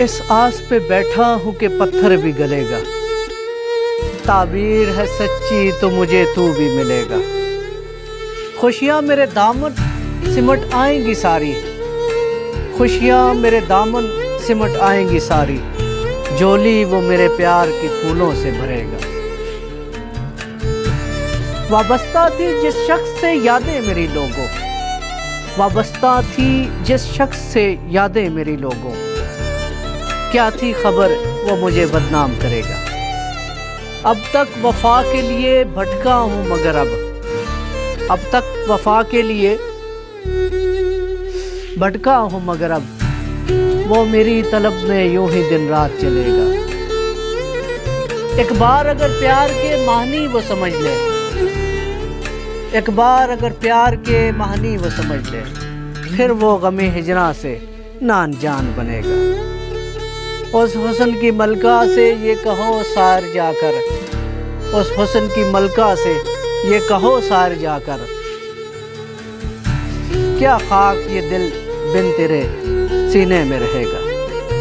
इस आस पे बैठा हूँ कि पत्थर भी गलेगा, ताबीर है सच्ची तो मुझे तू भी मिलेगा। खुशियाँ मेरे दामन सिमट आएंगी सारी, खुशियाँ मेरे दामन सिमट आएंगी सारी, झोली वो मेरे प्यार के फूलों से भरेगा। वाबस्ता थी जिस शख्स से यादें मेरी लोगों, वाबस्ता थी जिस शख्स से यादें मेरी लोगों, क्या थी खबर वो मुझे बदनाम करेगा। अब तक वफा के लिए भटका हूँ मगर अब तक वफा के लिए भटका हूँ मगर अब वो मेरी तलब में यूं ही दिन रात चलेगा। एक बार अगर प्यार के माहनी वो समझ ले, एक बार अगर प्यार के माहनी वो समझ ले, फिर वो गमे हिजरा से नान जान बनेगा। उस हुस्न की मलका से ये कहो सार जाकर, उस हुस्न की मलका से ये कहो सार जाकर, क्या खाक ये दिल बिन तेरे सीने में रहेगा।